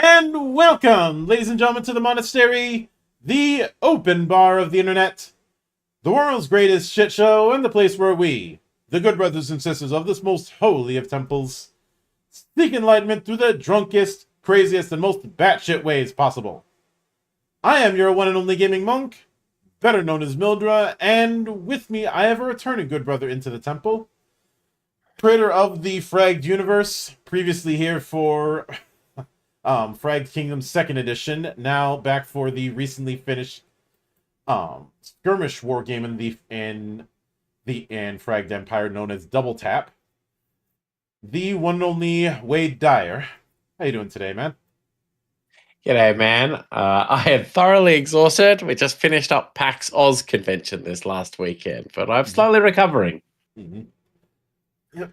And welcome, ladies and gentlemen, to the monastery, the open bar of the internet, the world's greatest shit show, and the place where we, the good brothers and sisters of this most holy of temples, seek enlightenment through the drunkest, craziest, and most batshit ways possible. I am your one and only gaming monk, better known as Mildra, and with me I have a returning good brother into the temple, creator of the Fragged Universe, previously here for Fragged Kingdom 2nd Edition, now back for the recently finished skirmish war game in Fragged Empire known as Double Tap. The one and only Wade Dyer. How you doing today, man? G'day, man. I am thoroughly exhausted. We just finished up PAX Oz convention this last weekend, but I'm slowly recovering. Yep.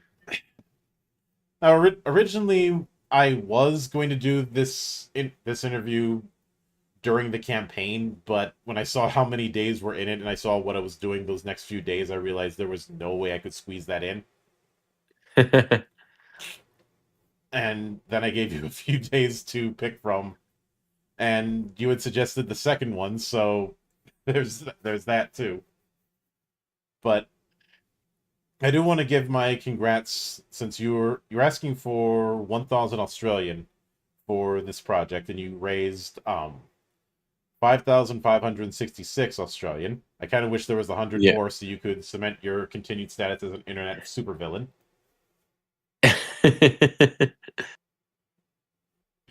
Now, originally, I was going to do this interview during the campaign, but when I saw how many days were in it and I saw what I was doing those next few days, I realized there was no way I could squeeze that in. And then I gave you a few days to pick from, and you had suggested the second one, so there's that too. But I do want to give my congrats, since you're asking for 1,000 Australian for this project, and you raised 5,566 Australian. I kind of wish there was 100 more so you could cement your continued status as an internet supervillain.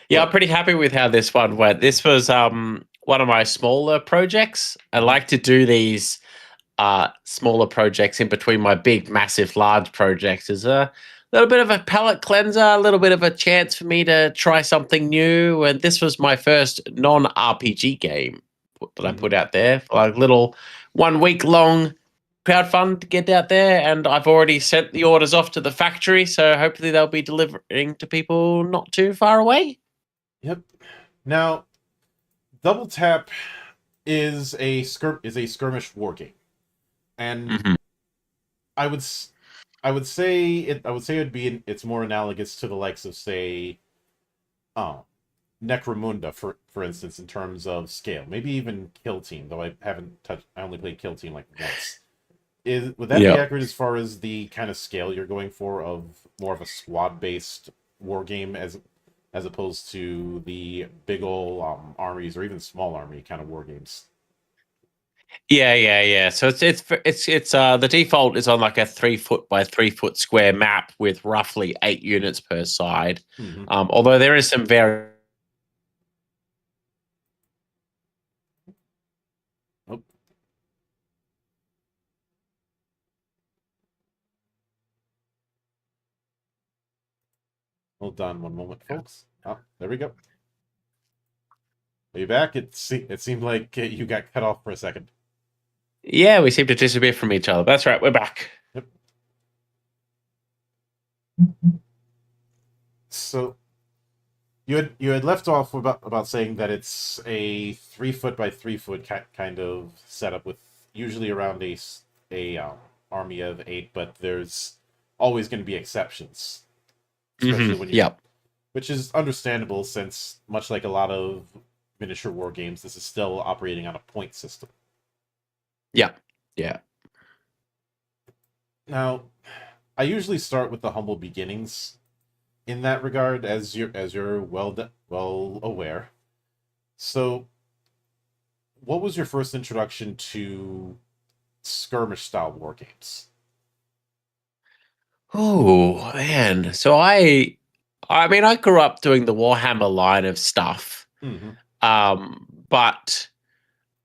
Yeah, I'm pretty happy with how this one went. This was one of my smaller projects. I like to do these smaller projects in between my big, massive, large projects as a little bit of a palate cleanser, a little bit of a chance for me to try something new. And this was my first non-RPG game that I put out there, like little 1 week long crowdfund to get out there. And I've already sent the orders off to the factory, so hopefully they'll be delivering to people not too far away. Yep. Now, Double Tap is a skirmish war game, and I would say it's more analogous to the likes of, say, Necromunda, for instance, in terms of scale. Maybe even Kill Team, though I only played Kill Team like once. Would that be accurate as far as the kind of scale you're going for, of more of a squad-based war game as opposed to the big ol' armies or even small army kind of war games? Yeah. So it's the default is on like a 3 foot by 3 foot square map with roughly 8 units per side. Although there is some Hold on one moment, folks. Oh, there we go. Are you back? It seemed like you got cut off for a second. Yeah, we seem to disappear from each other. That's right, we're back. Yep. So you had left off about saying that it's a 3 foot by 3 foot kind of setup with usually around a army of 8, but there's always going to be exceptions. Especially when which is understandable, since much like a lot of miniature war games, this is still operating on a point system. Yeah. Now, I usually start with the humble beginnings in that regard, as you're well aware. So, what was your first introduction to skirmish style war games? Oh man, so I mean, I grew up doing the Warhammer line of stuff, but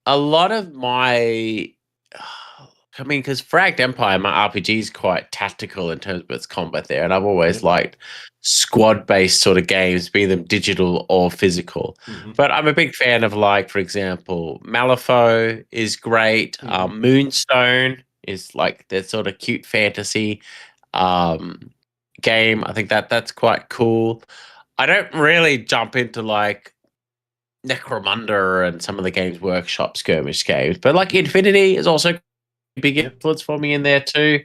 a lot of my, I mean, because Fragged Empire, my RPG is quite tactical in terms of its combat there, and I've always liked squad-based sort of games, be them digital or physical. But I'm a big fan of, like, for example, Malifaux is great. Moonstone is like that sort of cute fantasy game. I think that's quite cool. I don't really jump into like Necromunda and some of the Games Workshop skirmish games, but like Infinity is also a big influence for me in there too.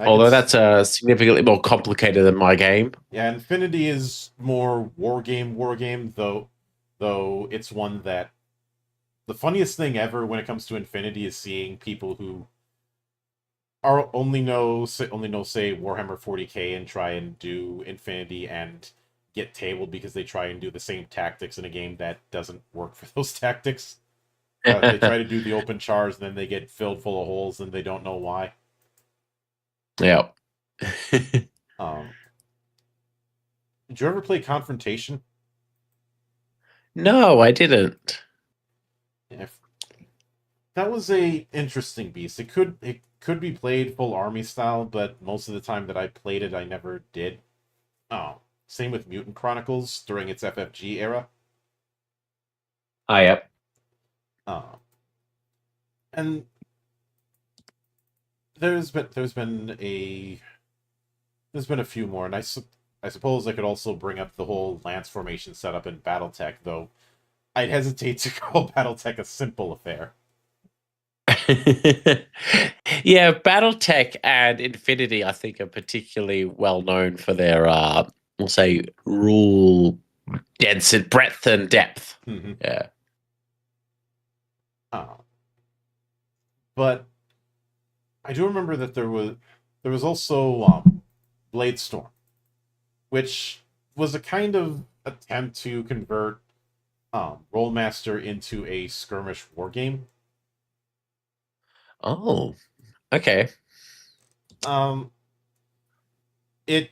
I can. Although that's significantly more complicated than my game. Yeah, Infinity is more war game, though it's one that the funniest thing ever when it comes to Infinity is seeing people who are only know say Warhammer 40K and try and do Infinity and get tabled because they try and do the same tactics in a game that doesn't work for those tactics. They try to do the open chars and then they get filled full of holes and they don't know why. Yeah. Um, did you ever play Confrontation? No, I didn't. If that was a interesting beast. It could be played full army style, but most of the time that I played it, I never did. Oh, same with Mutant Chronicles during its FFG era. Oh, yep. Uh, and there's been a few more, and I suppose I could also bring up the whole lance formation setup in BattleTech, though I'd hesitate to call BattleTech a simple affair. Yeah, BattleTech and Infinity, I think, are particularly well known for their, we'll say, rule density, breadth, and depth. Mm-hmm. Yeah. But I do remember that there was also Bladestorm, which was a kind of attempt to convert Rollmaster into a skirmish war game. Oh, okay. Um, it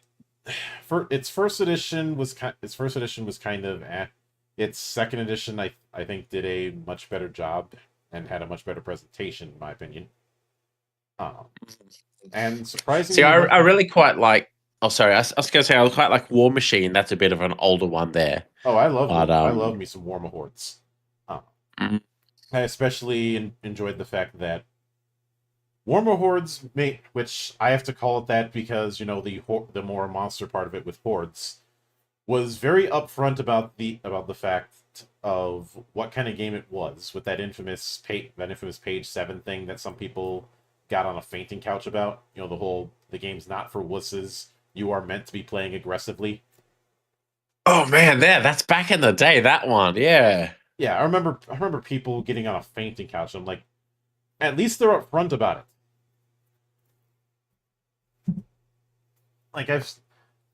for its first edition was kind of its second edition I think did a much better job and had a much better presentation in my opinion. And See, surprisingly I really quite like. Oh, sorry. I was going to say I quite like War Machine. That's a bit of an older one there. oh But I love me some Warma Hordes. mm, I especially enjoyed the fact that Warma Hordes, which I have to call it that because the more monster part of it with hordes, was very upfront about the fact of what kind of game it was with that infamous page 7 thing that some people got on a fainting couch about. The game's not for wusses. You are meant to be playing aggressively. oh man, that's back in the day. That one, yeah. Yeah, I remember people getting on a fainting couch. I'm like, at least they're upfront about it. Like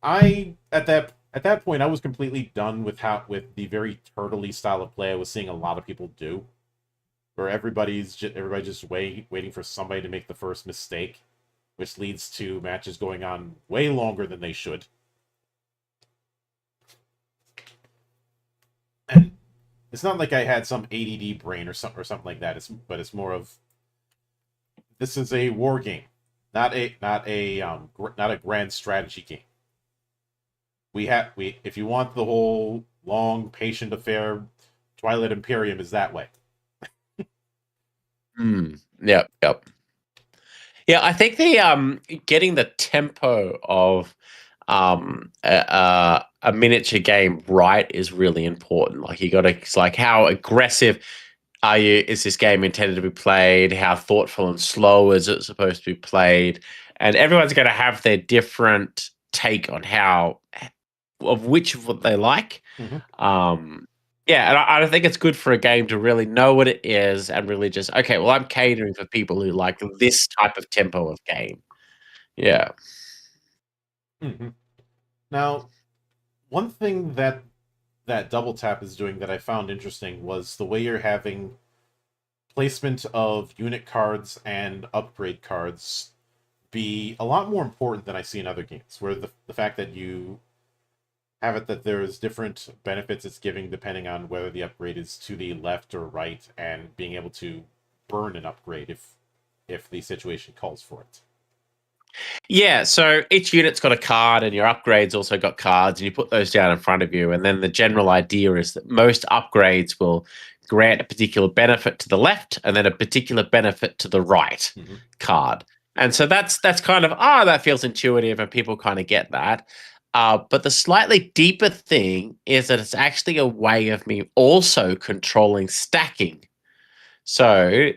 I at that point I was completely done with the very turtley style of play I was seeing a lot of people do, where everybody just waiting for somebody to make the first mistake, which leads to matches going on way longer than they should. And it's not like I had some ADD brain or something like that. It's more of this is a war game, not a grand strategy game. We if you want the whole long patient affair, Twilight Imperium is that way. Yep, yep. Yeah, I think the getting the tempo of a miniature game right is really important. Like you got to, it's like how aggressive are you? Is this game intended to be played? How thoughtful and slow is it supposed to be played? And everyone's going to have their different take on how of which of what they like. Yeah, and I think it's good for a game to really know what it is and really just okay. Well, I'm catering for people who like this type of tempo of game. Yeah. Mm-hmm. Now, one thing that Double Tap is doing that I found interesting was the way you're having placement of unit cards and upgrade cards be a lot more important than I see in other games, where the fact that you have it that there's different benefits it's giving depending on whether the upgrade is to the left or right, and being able to burn an upgrade if the situation calls for it. Yeah, so each unit's got a card, and your upgrades also got cards, and you put those down in front of you. And then the general idea is that most upgrades will grant a particular benefit to the left, and then a particular benefit to the right card. And so that's kind of that feels intuitive, and people kind of get that. But the slightly deeper thing is that it's actually a way of me also controlling stacking. So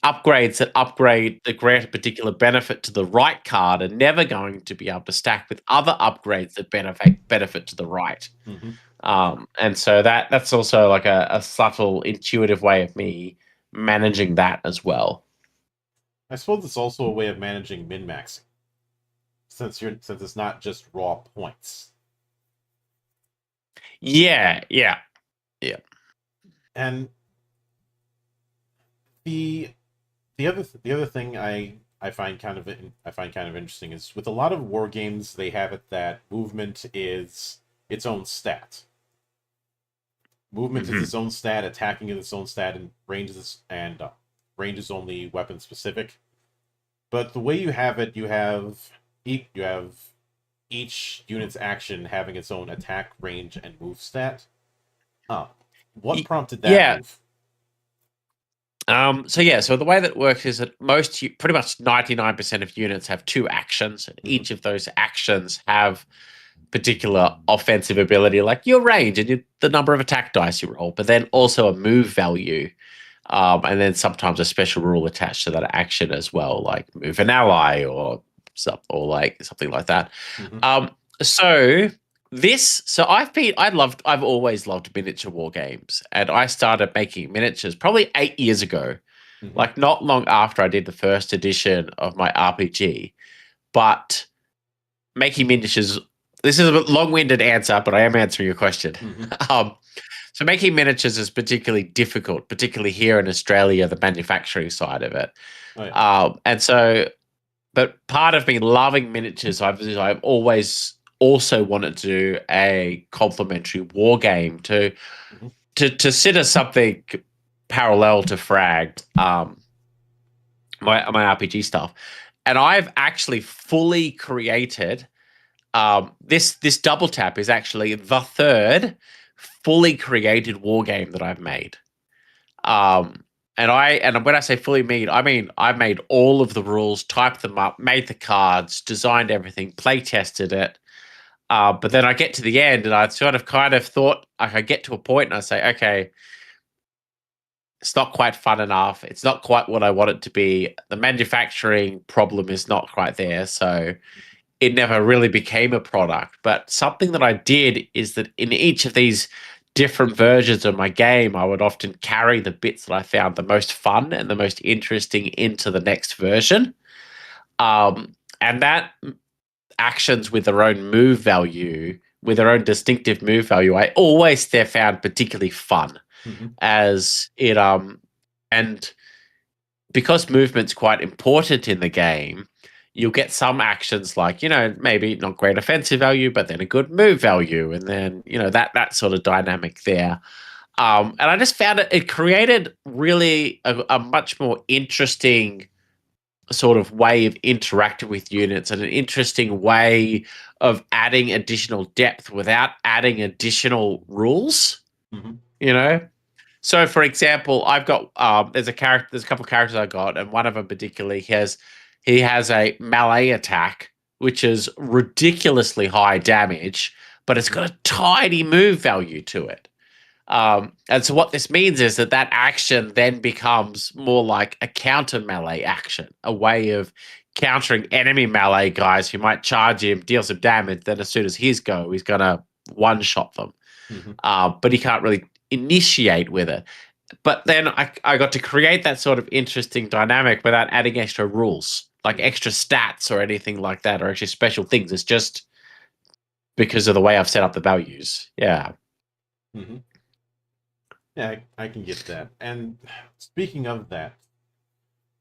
upgrades that upgrade that grant a particular benefit to the right card are never going to be able to stack with other upgrades that benefit to the right. Hmm. And so that's also like a subtle, intuitive way of me managing that as well. I suppose it's also a way of managing min maxing, since it's not just raw points. Yeah, yeah, yeah. And the the other thing I find kind of interesting is with a lot of war games they have it that movement is its own stat. Movement is Hmm. its own stat, attacking is its own stat, and range is only weapon specific. But the way you have it, you have each unit's action having its own attack, range, and move stat. Huh. What prompted that Yeah. move? So the way that works is that pretty much 99% of units have two actions, and Mm-hmm. each of those actions have particular offensive ability, like your range and the number of attack dice you roll, but then also a move value, and then sometimes a special rule attached to that action as well, like move an ally or like something like that. Mm-hmm. Um, so I've always loved miniature war games, and I started making miniatures probably 8 years ago, Mm-hmm. like not long after I did the first edition of my RPG. But making miniatures, this is a bit long-winded answer, but I am answering your question. Mm-hmm. um, so making miniatures is particularly difficult, particularly here in Australia, the manufacturing side of it. Oh yeah. And so, but part of me loving miniatures, I've always also wanted to do a complementary war game Mm-hmm. to sit as something parallel to Frag, my RPG stuff. And I've actually fully created this double tap is actually the third fully created war game that I've made. And when I say fully made, I mean I made all of the rules, typed them up, made the cards, designed everything, play tested it. But then I get to the end, and I sort of kind of thought I could get to a point, and I say, okay, it's not quite fun enough. It's not quite what I want it to be. The manufacturing problem is not quite there, so it never really became a product. But something that I did is that in each of these different versions of my game, I would often carry the bits that I found the most fun and the most interesting into the next version. And that actions with their own move value, with their own distinctive move value, I always found particularly fun Mm-hmm. as it and because movement's quite important in the game, you'll get some actions like, maybe not great offensive value, but then a good move value, and then, that sort of dynamic there. And I just found it created really a much more interesting sort of way of interacting with units and an interesting way of adding additional depth without adding additional rules, Mm-hmm. you know? So, for example, I've got there's a character, there's a couple of characters I got, and one of them particularly he has a melee attack which is ridiculously high damage, but it's got a tiny move value to it. And so what this means is that action then becomes more like a counter melee action, a way of countering enemy melee guys who might charge him, deal some damage. Then as soon as his go, he's gonna one shot them. Mm-hmm. But he can't really initiate with it. But then I got to create that sort of interesting dynamic without adding extra rules, like extra stats or anything like that, or actually special things. It's just because of the way I've set up the values. Yeah. Mm-hmm. Yeah, I can get that. And speaking of that,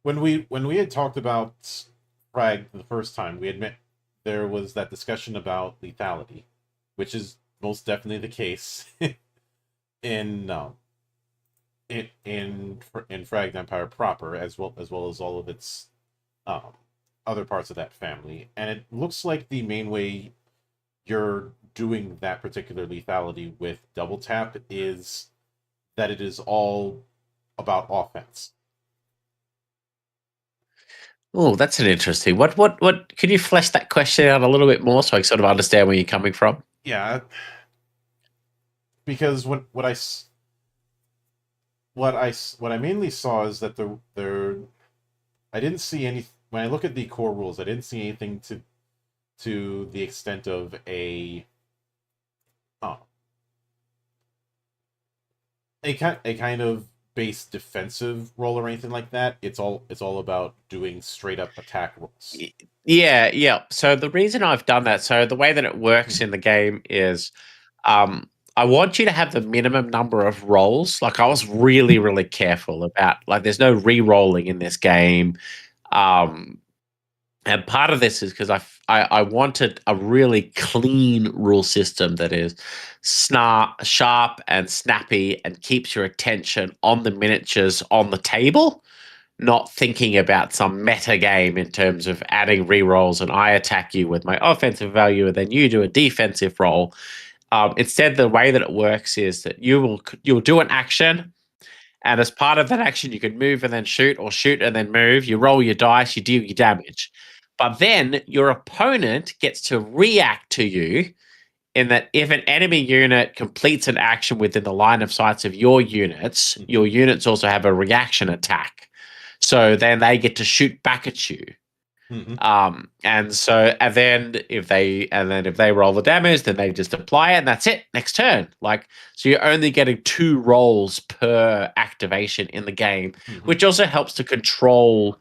when we had talked about Frag the first time, we admit there was that discussion about lethality, which is most definitely the case in in Frag Empire proper, as well as all of its um, other parts of that family. And it looks like the main way you're doing that particular lethality with double tap is that it is all about offense. Oh, that's an interesting. What? Can you flesh that question out a little bit more so I sort of understand where you're coming from? Yeah, because what I mainly saw is that I didn't see any when I look at the core rules. I didn't see anything to the extent of uh, a kind of base defensive role or anything like that. It's all about doing straight up attack rolls. Yeah, yeah. So the reason I've done that, so the way that it works Mhm. in the game is um I want you to have the minimum number of rolls. Like I was really, really careful about like there's no re-rolling in this game. Um and part of this is because I wanted a really clean rule system that is sharp and snappy and keeps your attention on the miniatures on the table, not thinking about some meta game in terms of adding rerolls and I attack you with my offensive value and then you do a defensive roll. Instead, the way that it works is that you'll do an action, and as part of that action, you can move and then shoot, or shoot and then move. You roll your dice, you deal your damage, but then your opponent gets to react to you. In that, if an enemy unit completes an action within the line of sights of your units, your units also have a reaction attack. So then they get to shoot back at you. Mm-hmm. And then if they roll the damage, then they just apply it, and that's it. Next turn. Like so, you're only getting 2 rolls per activation in the game, Mm-hmm. which also helps to control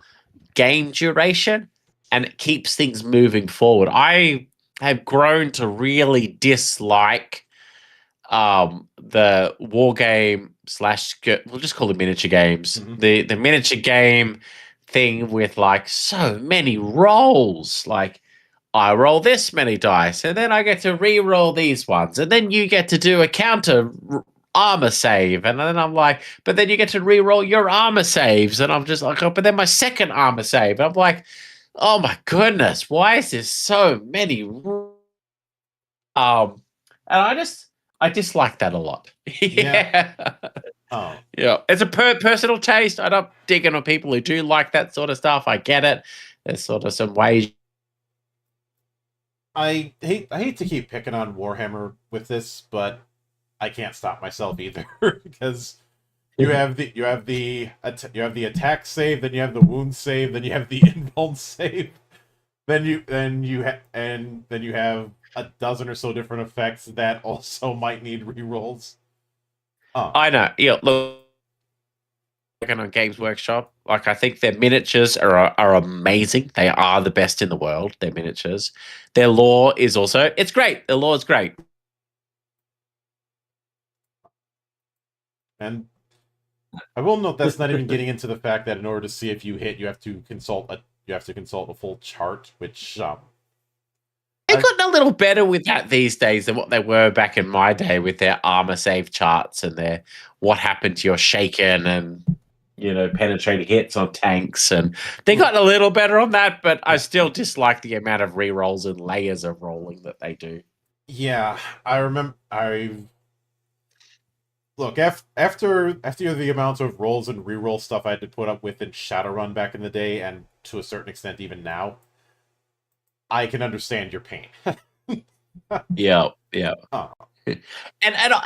game duration and it keeps things moving forward. I have grown to really dislike the war game slash we'll just call it miniature games. Mm-hmm. The miniature game thing with like so many rolls. Like I roll this many dice, and then I get to re-roll these ones, and then you get to do a counter armor save, and then I'm like, but then you get to re-roll your armor saves, and I'm just like, oh, but then my second armor save. I'm like, oh my goodness, why is there so many? Um, and I dislike that a lot. Yeah. Yeah. Oh, Yeah. It's a personal taste. I'm not digging on people who do like that sort of stuff. I get it. There's sort of some ways. I hate to keep picking on Warhammer with this, but I can't stop myself either because you have the attack save, then you have the wound save, then you have the invuln save, then you have a dozen or so different effects that also might need rerolls. Oh, I know. Yeah. Look, working on Games Workshop, like I think their miniatures are amazing. They are the best in the world. Their miniatures. Their lore is also it's great. Their lore is great. and I will note that's not even getting into the fact that in order to see if you hit, you have to consult a full chart, which They've gotten a little better with that these days than what they were back in my day with their armor save charts and their what happened to your shaken and penetrating hits on tanks, and they got a little better on that, but I still dislike the amount of re-rolls and layers of rolling that they do. yeah, I remember. I look after the amount of rolls and reroll stuff I had to put up with in Shadowrun back in the day, and to a certain extent even now, I can understand your pain. Yeah, yeah. Oh. And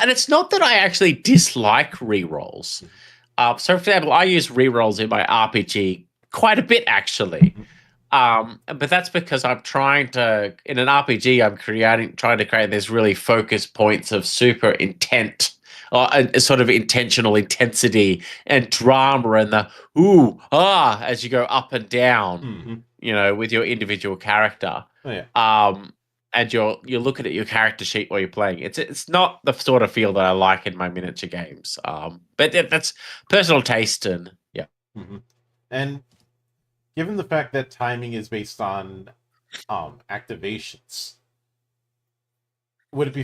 it's not that I actually dislike re-rolls. So, for example, I use re-rolls in my RPG quite a bit, actually. But that's because I'm trying to, in an RPG, trying to create these really focused points of super intent, or a sort of intentional intensity and drama, and the as you go up and down, with your individual character. Oh yeah. And you're looking at your character sheet while you're playing. It's not the sort of feel that I like in my miniature games. But that's personal taste, and yeah. And given the fact that timing is based on activations, would it be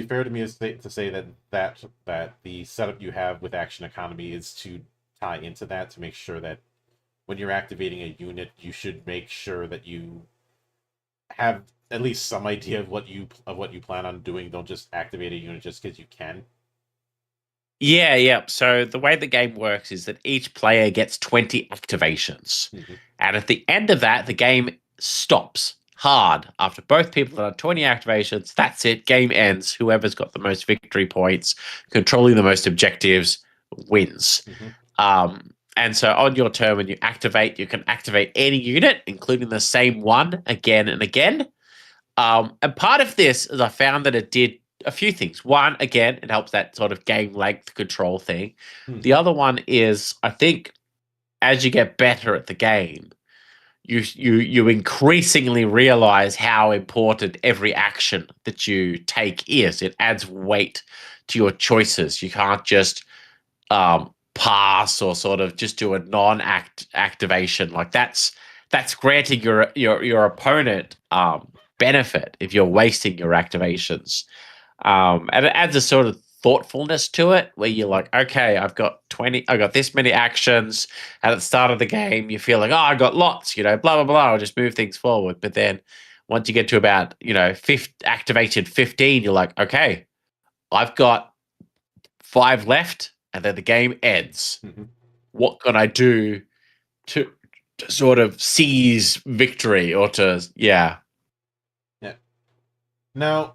fair to me to say that the setup you have with action economy is to tie into that to make sure that when you're activating a unit, you should make sure that you have at least some idea of what you plan on doing. Don't just activate a unit just because you can. Yeah, yeah. So the way the game works is that each player gets 20 activations. And at the end of that, the game stops hard. After both people have done 20 activations, that's it. Game ends. Whoever's got the most victory points, controlling the most objectives, wins. And so on your turn, when you activate, you can activate any unit, including the same one again and again. And part of this is I found that it did a few things. One, again, it helps that sort of game length control thing. The Mhm. other one is I think as you get better at the game, you increasingly realize how important every action that you take is. It adds weight to your choices. You can't just pass or sort of just do a non-act activation. Like that's granting your opponent benefit if you're wasting your activations. And it adds a sort of thoughtfulness to it where you're like, okay, I got this many actions. And at the start of the game, you feel like, oh, I got lots, blah, blah, blah. I'll just move things forward. But then once you get to about, activated 15, you're like, okay, I've got 5 left and then the game ends. Mhm. What can I do to sort of seize victory or yeah. Yeah. Now,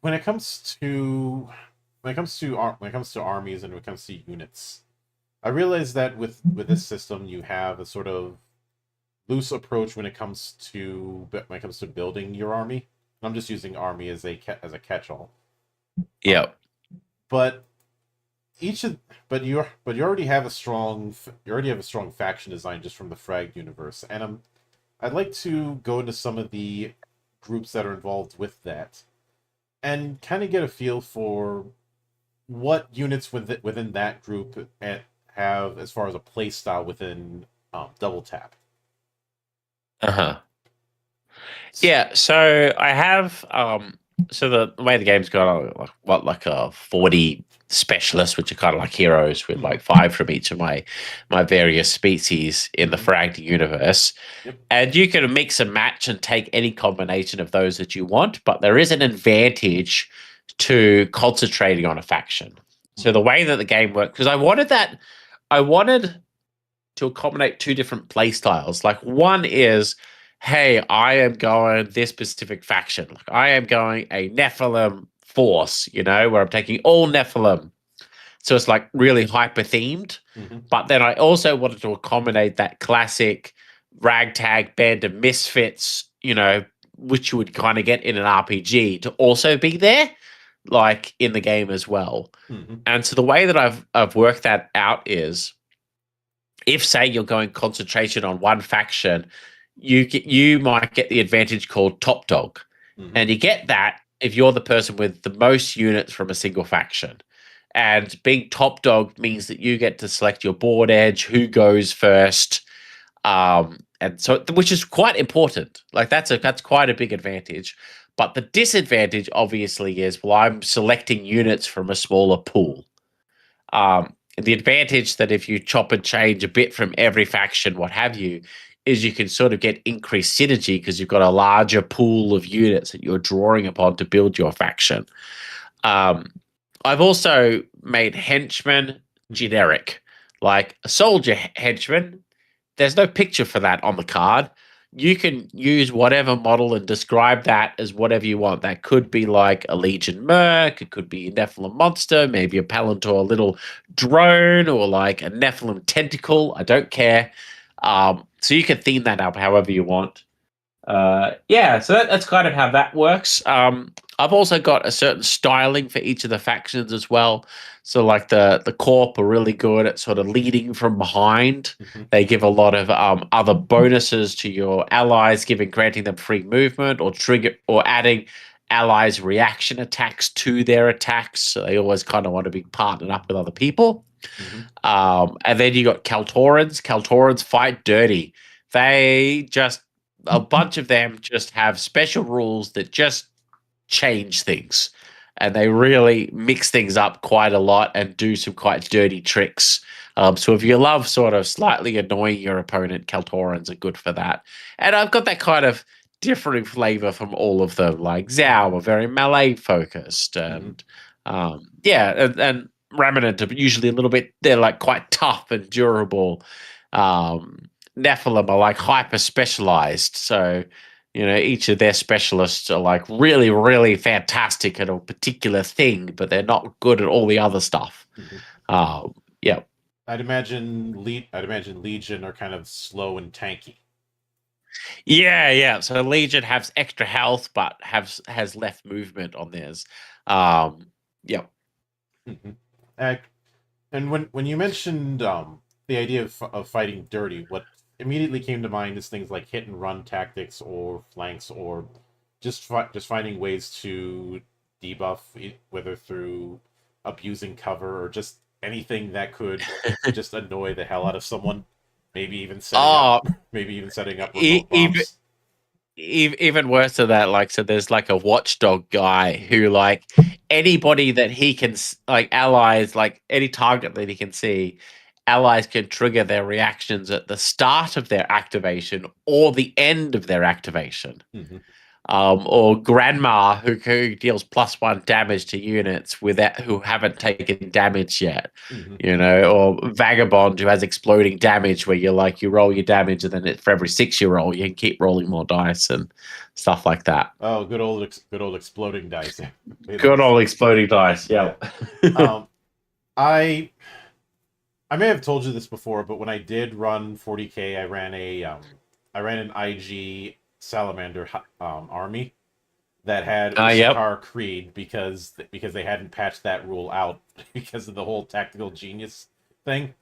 when it comes to armies and when it comes to units, I realize that with this system you have a sort of loose approach when it comes to building your army. I'm just using army as a catch-all. Yeah. But each of but you already have a strong faction design just from the Frag universe, and I'd like to go into some of the groups that are involved with that and kind of get a feel for what units within that group have as far as a play style within double tap. Uh-huh. Yeah, so I have so the way the game's gone, like a 40 specialists, which are kind of like heroes with Mm-hmm. like 5 from each of my various species in the Mm-hmm. Fragged universe. Yep. And you can mix and match and take any combination of those that you want, but there is an advantage to concentrating on a faction. So the way that the game works, because I wanted to accommodate 2 different play styles. Like one is, hey, I am going this specific faction. Like I am going a Nephilim force, where I'm taking all Nephilim. So it's like really hyper themed. Mm-hmm. But then I also wanted to accommodate that classic ragtag band of misfits, which you would kind of get in an RPG to also be there, like in the game as well. Mm-hmm. And so the way that I've worked that out is if say you're going concentration on one faction, you might get the advantage called top dog. Mm-hmm. And you get that if you're the person with the most units from a single faction. And being top dog means that you get to select your board edge, who goes first, and so which is quite important. Like that's quite a big advantage. But the disadvantage obviously is, well, I'm selecting units from a smaller pool. The advantage that if you chop and change a bit from every faction, what have you, is you can sort of get increased synergy because you've got a larger pool of units that you're drawing upon to build your faction. I've also made henchmen generic, like a soldier henchman. There's no picture for that on the card. You can use whatever model and describe that as whatever you want. That could be like a Legion Merc, it could be a Nephilim monster, maybe a Palantor little drone, or like a Nephilim tentacle. I don't care. So you can theme that up however you want. Yeah, so that's kind of how that works. I've also got a certain styling for each of the factions as well. So like the Corp are really good at sort of leading from behind. Mm-hmm. They give a lot of other bonuses to your allies, granting them free movement or adding allies' reaction attacks to their attacks. So they always kind of want to be partnered up with other people. Mm-hmm. And then you got Kaltorans. Kaltorans fight dirty. They just a bunch of them just have special rules that just change things, and they really mix things up quite a lot and do some quite dirty tricks. So if you love sort of slightly annoying your opponent, Kaltorans are good for that. And I've got that kind of differing flavor from all of them. Like Zhao are very melee focused, and and Remnant are usually a little bit. They're like quite tough and durable. Um, Nephilim are like hyper specialized. So, each of their specialists are like really, really fantastic at a particular thing, but they're not good at all the other stuff. Mm-hmm. Yeah. I'd imagine Legion are kind of slow and tanky. Yeah, yeah. So Legion has extra health, but has less movement on theirs. Um, yeah. Mhm. Uh, and when you mentioned the idea of fighting dirty, what immediately came to mind is things like hit and run tactics or flanks or just finding ways to debuff, whether through abusing cover or just anything that could just annoy the hell out of someone. Maybe even setting up Oh, maybe even setting up e- remote even bombs. even worse than that, like, so there's like a watchdog guy who, like, anybody that he can like, allies, like any target that he can see, allies can trigger their reactions at the start of their activation or the end of their activation. Hmm. Or Grandma, who deals +1 damage to units without who haven't taken damage yet, Hmm. or Vagabond, who has exploding damage, where you roll your damage, and then for every 6 you roll, you can keep rolling more dice and stuff like that. Oh, good old exploding dice. Play Good those. old exploding dice, Yeah. yeah. Um, I I may have told you this before, but when I did run 40K, I ran an IG Salamander army that had Yep. Ushakar Creed because they hadn't patched that rule out because of the whole tactical genius thing.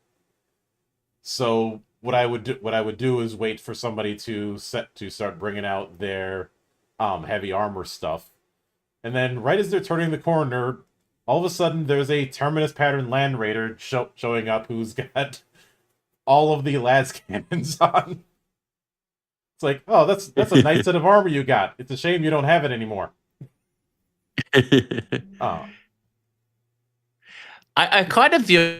So what I would do is wait for somebody to start bringing out their heavy armor stuff, and then right as they're turning the corner, all of a sudden there's a Terminus pattern Land Raider showing up who's got all of the las cannons on. It's like, oh, that's a nice set of armor you got. It's a shame you don't have it anymore. Oh. I kind of view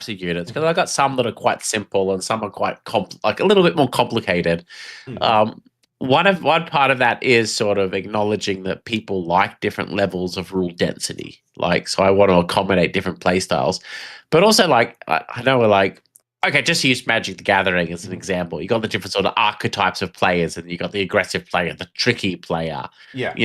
units because I got some that are quite simple and some are quite like a little bit more complicated. Mm-hmm. Um, one part of that is sort of acknowledging that people like different levels of rule density. Like, so I want to accommodate different play styles, but also, like, I know we're like, okay, just use Magic the Gathering as an Mm-hmm. example. You got the different sort of archetypes of players, and you got the aggressive player, the tricky player, Yeah.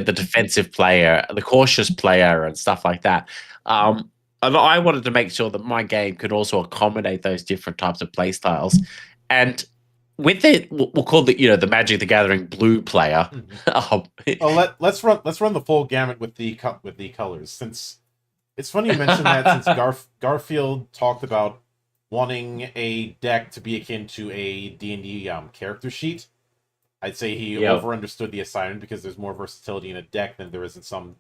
the defensive player, the cautious player, and stuff like that. Um, and I wanted to make sure that my game could also accommodate those different types of play styles. And with it, we'll call it, the Magic the Gathering blue player. Mm-hmm. um, Well, let's run the full gamut with the colors. Since it's funny you mentioned that, since Garfield talked about wanting a deck to be akin to a D&D character sheet. I'd say he yeah. overunderstood the assignment because there's more versatility in a deck than there is in some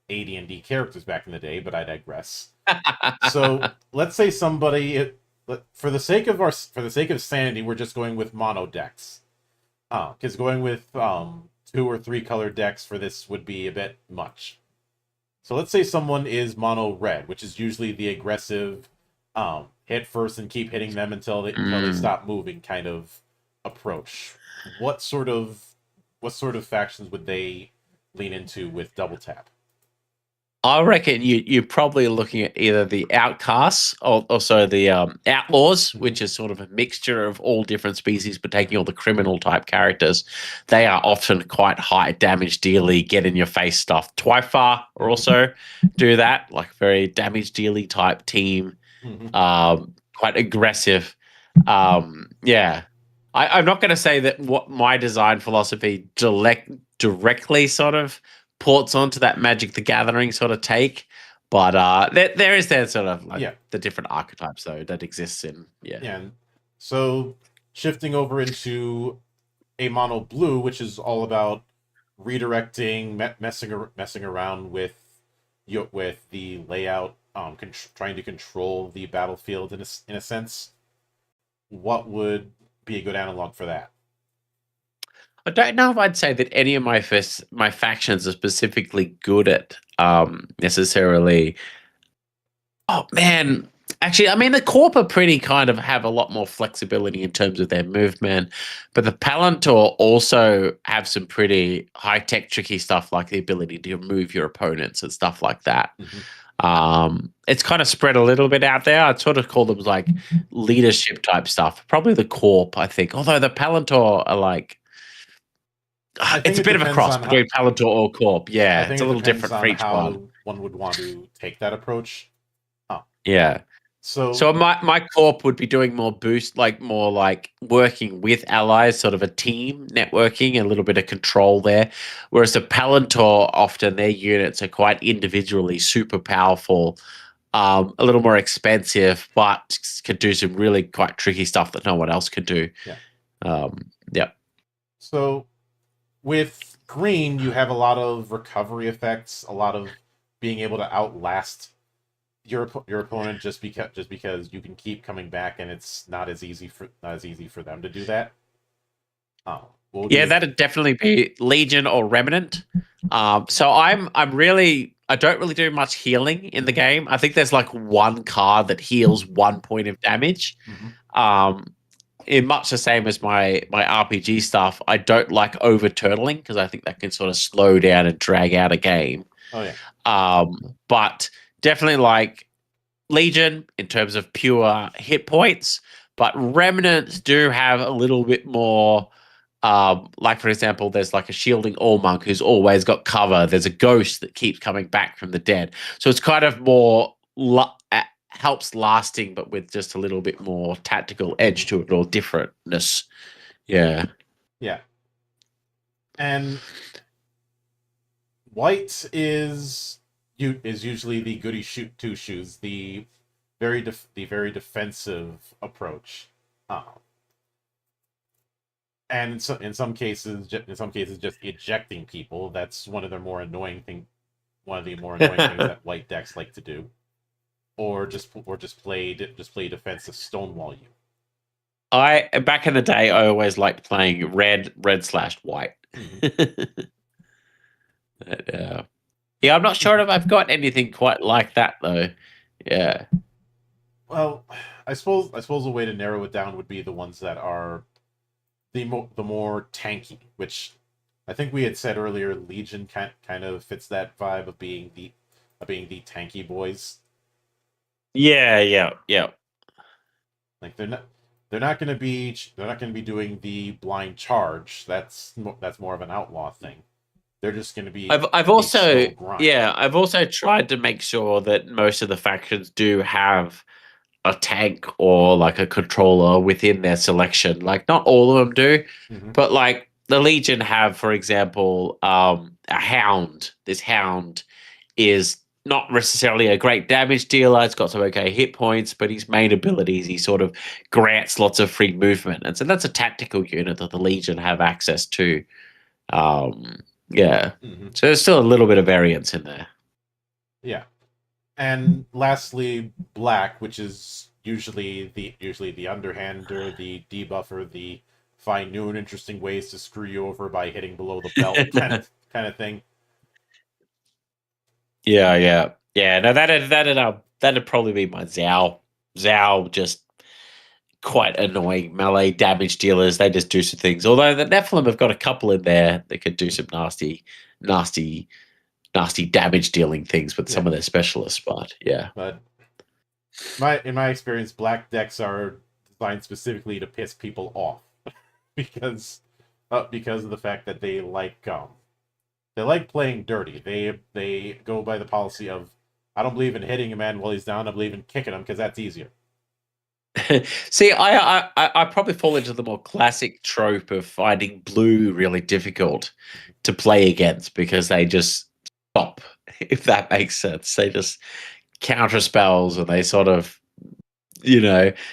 AD&D characters back in the day, but I digress. So let's say for the sake of sanity, we're just going with mono decks. Because going with 2 or 3 color decks for this would be a bit much. So let's say someone is mono red, which is usually the aggressive, hit first and keep hitting them until they Mm. stop moving kind of approach. What sort of what sort of factions would they lean into with double tap? I reckon you're probably looking at either the outcasts or also the outlaws, Mm-hmm. which is sort of a mixture of all different species, but taking all the criminal type characters. They are often quite high damage dealy, get in your face stuff. Twyfar also do that, like very damage dealy type team, Mm-hmm. quite aggressive. Yeah. I'm not going to say that what my design philosophy directly sort of ports onto that Magic the Gathering sort of take, but there is that sort of like Yeah, the different archetypes though that exists in yeah. And so shifting over into a mono blue, which is all about redirecting, messing around with with the layout, trying to control the battlefield in a sense. What would be a good analog for that? I don't know if I'd say that any of my factions are specifically good at necessarily. Oh man, actually, I mean the Corp are pretty kind of have a lot more flexibility in terms of their movement, but the Palantor also have some pretty high tech, tricky stuff like the ability to move your opponents and stuff like that. Mm-hmm. It's kind of spread a little bit out there. I'd sort of call them like leadership type stuff. Probably the Corp, I think. Although the Palantor are like, I think it's a it bit of a depends cross on how. between Palantor or Corp. I Yeah, think it's a it little depends different for on each one. how one would want to take that approach. Yeah. So So my corp would be doing more boost, like more like working with allies, sort of a team networking, a little bit of control there. Whereas the Palantor, often their units are quite individually super powerful, a little more expensive, but could do some really quite tricky stuff that no one else could do. yeah. Yeah. So with green, you have a lot of recovery effects, a lot of being able to outlast your opponent just because you can keep coming back, and it's not as easy for them to do that. Oh, we'll Yeah, do. that'd definitely be Legion or Remnant. So I don't really do much healing in the game. I think there's like one card that heals 1 point of damage. Mhm. Um, in much the same as my RPG stuff, I don't like over turtling because I think that can sort of slow down and drag out a game. Oh yeah, But definitely like Legion in terms of pure hit points, but Remnants do have a little bit more. Like for example, there's like a shielding all monk who's always got cover. There's a ghost that keeps coming back from the dead, so it's kind of more helps lasting, but with just a little bit more tactical edge to it or differentness. Yeah. yeah. And white is usually the goody shoot two shoes, the very defensive approach. Um, and in some cases, just ejecting people. That's one of the more annoying things that white decks like to do, or just play defensive stonewall you. I back in the day, I always liked playing red/white. Mm-hmm. But, yeah, I'm not sure if I've got anything quite like that though. Yeah. Well, I suppose a way to narrow it down would be the ones that are the more tanky, which I think we had said earlier. Legion kind of fits that vibe of being the tanky boys. Yeah. Like they're not going to be doing the blind charge. That's more of an outlaw thing. They're just going to be I've the slow also grind. yeah, I've also tried to make sure that most of the factions do have a tank or like a controller within their selection. Like not all of them do, Mm-hmm. but like the Legion have, for example, a hound. This hound is not necessarily a great damage dealer. It's got some okay hit points, but his main abilities, he sort of grants lots of free movement. And so that's a tactical unit that the Legion have access to. Um, yeah. Mm-hmm. So there's still a little bit of variance in there. Yeah. And lastly, black, which is usually the underhander, the debuffer, the find new and interesting ways to screw you over by hitting below the belt kind of thing. Yeah. No, that'd probably be my Zhao. Zhao just quite annoying melee damage dealers. They just do some things. Although the Nephilim have got a couple in there that could do some nasty, nasty damage dealing things with some Yeah, of their specialists. But yeah, but in my experience, black decks are designed specifically to piss people off because of the fact that they like playing dirty. They go by the policy of, I don't believe in hitting a man while he's down. I believe in kicking him because that's easier. see, I probably fall into the more classic trope of finding blue really difficult to play against because they just stop. If that makes sense, they just counter spells and they sort of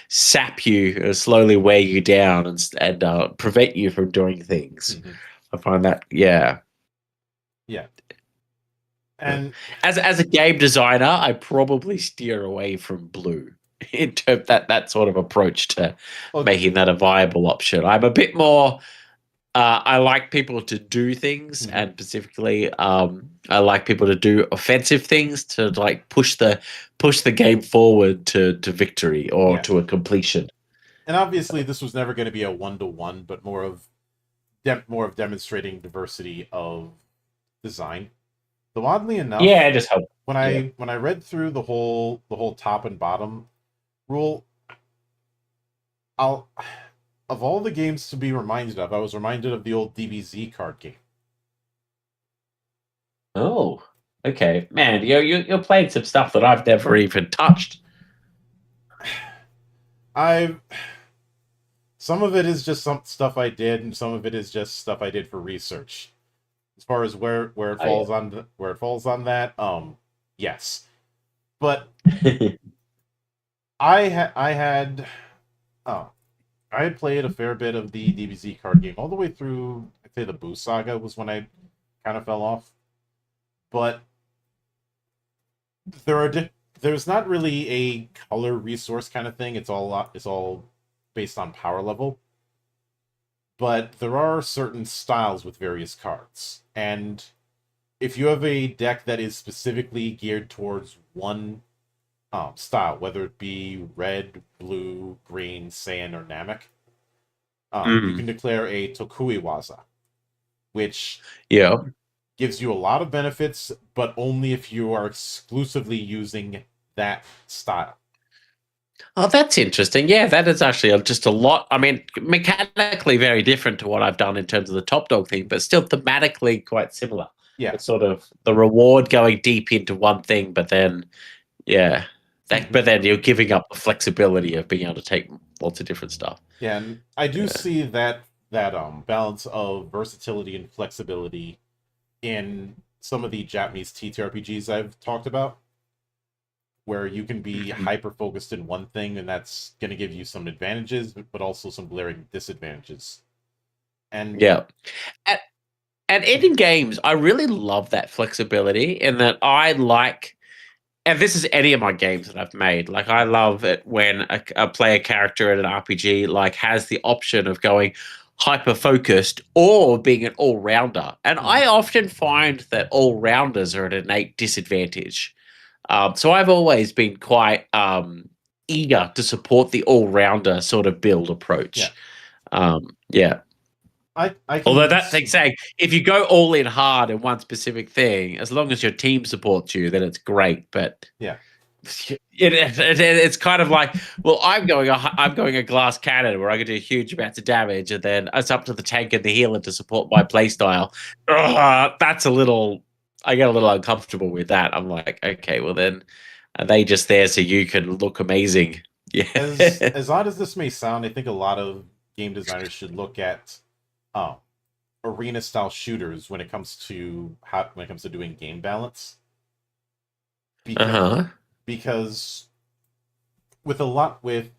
sap you, slowly wear you down, and prevent you from doing things. Mm-hmm. I find that, yeah. Yeah, and As a game designer, I probably steer away from blue in terms that sort of approach to well, making that a viable option. I'm a bit more. I like people to do things, mhm. and specifically, I like people to do offensive things to like push the game forward to victory or Yeah, to a completion. and obviously this was never going to be a 1-to-1, but more of demonstrating diversity of design. Though oddly Yeah, enough, I just hope. when Yeah. I read through the whole top and bottom rule, I'll of all the games to be reminded of, I was reminded of the old DBZ card game. Oh, okay, man. You're playing some stuff that I've never even touched. I some of it is just some stuff I did, and some of it is just stuff I did for research. As far as where it Oh yeah. falls on where it falls on that, yes. But I had oh I had played a fair bit of the DBZ card game all the way through. I'd say the Boo Saga was when I kind of fell off, but there are there's not really a color resource kind of thing. It's all based on power level, but there are certain styles with various cards, and if you have a deck that is specifically geared towards one style, whether it be red, blue, green, sand, or Namek, you Mm, can declare a Tokuiwaza, which yeah. gives you a lot of benefits, but only if you are exclusively using that style. Oh, that's interesting. Yeah, that is actually just a lot. I mean, mechanically very different to what I've done in terms of the top dog thing, but still thematically quite similar. Yeah. It's sort of the reward going deep into one thing, but then yeah, Mhm. but then you're giving up the flexibility of being able to take lots of different stuff. Yeah, and I do Yeah. see that balance of versatility and flexibility in some of the Japanese TTRPGs I've talked about, where you can be Mhm. hyper focused in one thing, and that's going to give you some advantages, but also some glaring disadvantages. And Yeah. And, and in games, I really love that flexibility in that I like, and this is any of my games that I've made. Like I love it when a player character in an RPG like has the option of going hyper focused or being an all rounder. And Mhm. I often find that all rounders are at an innate disadvantage. So I've always been quite eager to support the all rounder sort of build Yeah, approach. Yeah. I Although can that thing saying, if you go all in hard in one specific thing, as long as your team supports you, then it's great. But yeah. it's kind of like, well, I'm going a glass cannon where I can do huge amounts of damage, and then it's up to the tank and the healer to support my playstyle. That's a little. I get a little uncomfortable with that. I'm like, okay, well then, are they just there so you can look amazing? As Yeah. as odd as this may sound, I think a lot of game designers should look at um, arena style shooters when it comes to doing game balance, Uh because huh. because with a lot with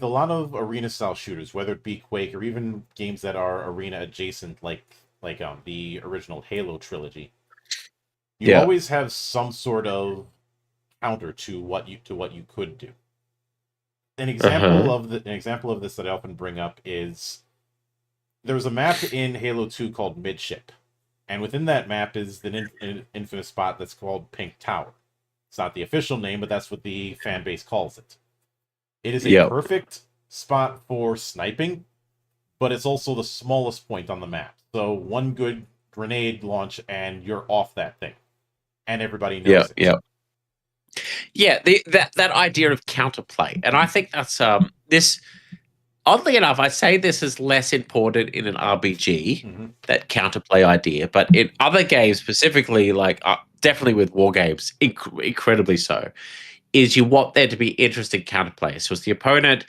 a lot of arena style shooters, whether it be Quake or even games that are arena adjacent, like the original Halo trilogy, you Yeah. always have some sort of counter to what you could do. Uh huh. An example of this that I often bring up is there's a map in Halo 2 called Midship, and within that map is an infamous spot that's called Pink Tower. It's not the official name, but that's what the fan base calls it. It is a Yep. perfect spot for sniping, but it's also the smallest point on the map. So one good grenade launch and you're off that thing, and everybody knows Yep. it. Yep. Yeah, that idea of counterplay, and I think that's this. Oddly enough, I say this is less important in an RPG, Hmm. that counterplay idea, but in other games, specifically, like definitely with war games, incredibly so. Is you want there to be interesting counterplay. So, as the opponent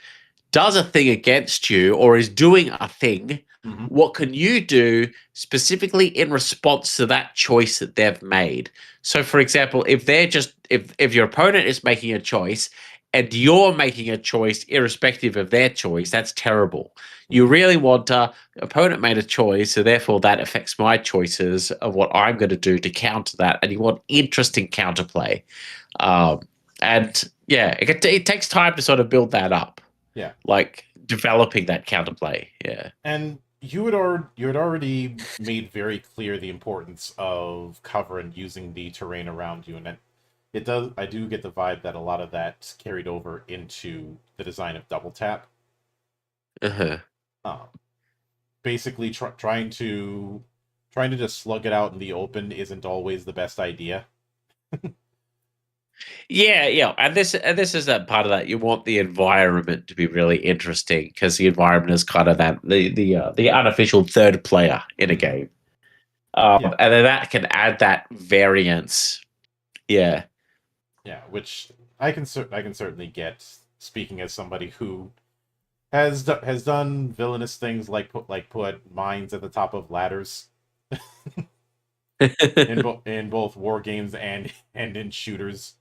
does a thing against you or is doing a thing, Hmm. what can you do specifically in response to that choice that they've made? So for example, if your opponent is making a choice and you're making a choice irrespective of their choice, that's terrible. You Hmm. really want opponent made a choice, so therefore that affects my choices of what I'm going to do to counter that, and you want interesting counterplay. Um, and yeah, it takes time to sort of build that up, Yeah, like developing that counterplay. Yeah. and you had already made very clear the importance of cover and using the terrain around you, and it does. I do get the vibe that a lot of that carried over into the design of Double Tap. Uh-huh. Um, Basically, trying to just slug it out in the open isn't always the best idea. Yeah, yeah, and this is that part of that. You want the environment to be really interesting because the environment is kind of that the unofficial third player in a Hmm. game, Yeah, and then that can add that variance. Yeah. yeah, which I can certainly get. speaking as somebody who has done villainous things like put mines at the top of ladders in both war games and in shooters.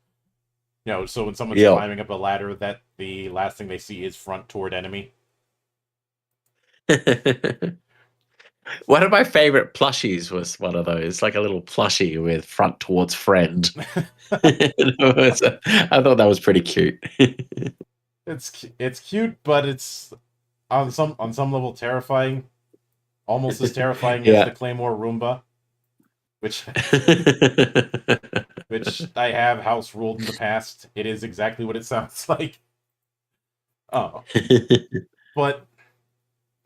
So when someone's Yeah. climbing up a ladder, that the last thing they see is front toward enemy. One of my favorite plushies was one of those, like a little plushie with front towards friend. I thought that was pretty cute. It's cute, but it's on some level terrifying. Almost as terrifying as Yeah. the Claymore Roomba, which I have house ruled in the past. It is exactly what it sounds like. Oh, but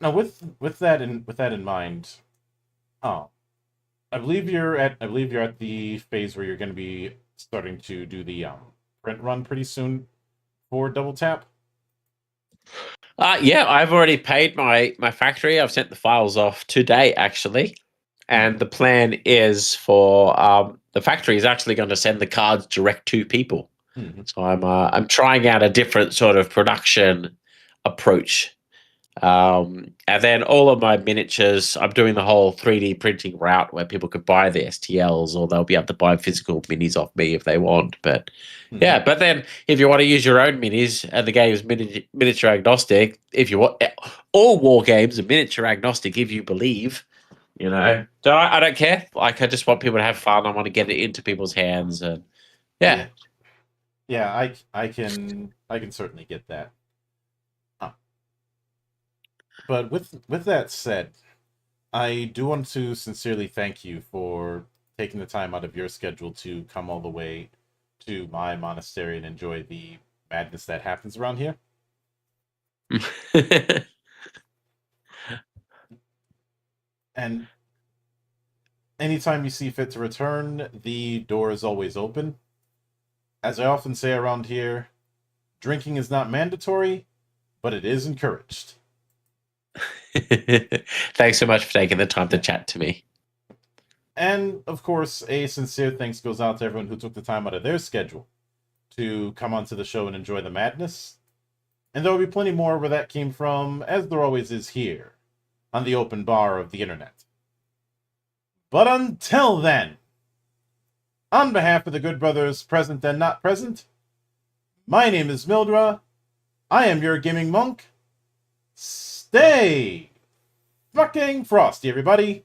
now with that in mind, oh, I believe you're at the phase where you're going to be starting to do the print run pretty soon for Double Tap. Yeah, I've already paid my factory. I've sent the files off today, actually. And the plan is for the factory is actually going to send the cards direct to people. Mm-hmm. So I'm trying out a different sort of production approach. And then all of my miniatures, I'm doing the whole 3D printing route where people could buy the STLs or they'll be able to buy physical minis off me if they want. But yeah, but then if you want to use your own minis and the game is miniature agnostic, if you want, all war games are miniature agnostic if you believe. So I don't care. Like I just want people to have fun. I want to get it into people's hands, and yeah. I can certainly get that. But with that said, I do want to sincerely thank you for taking the time out of your schedule to come all the way to my monastery and enjoy the madness that happens around here. And anytime you see fit to return, the door is always open. As I often say around here, drinking is not mandatory, but it is encouraged. Thanks so much for taking the time to chat to me. And, of course, a sincere thanks goes out to everyone who took the time out of their schedule to come onto the show and enjoy the madness. And there will be plenty more where that came from, as there always is here, on the open bar of the internet. But until then, on behalf of the good brothers present and not present, my name is Mildra. I am your gaming monk. Stay fucking frosty, everybody.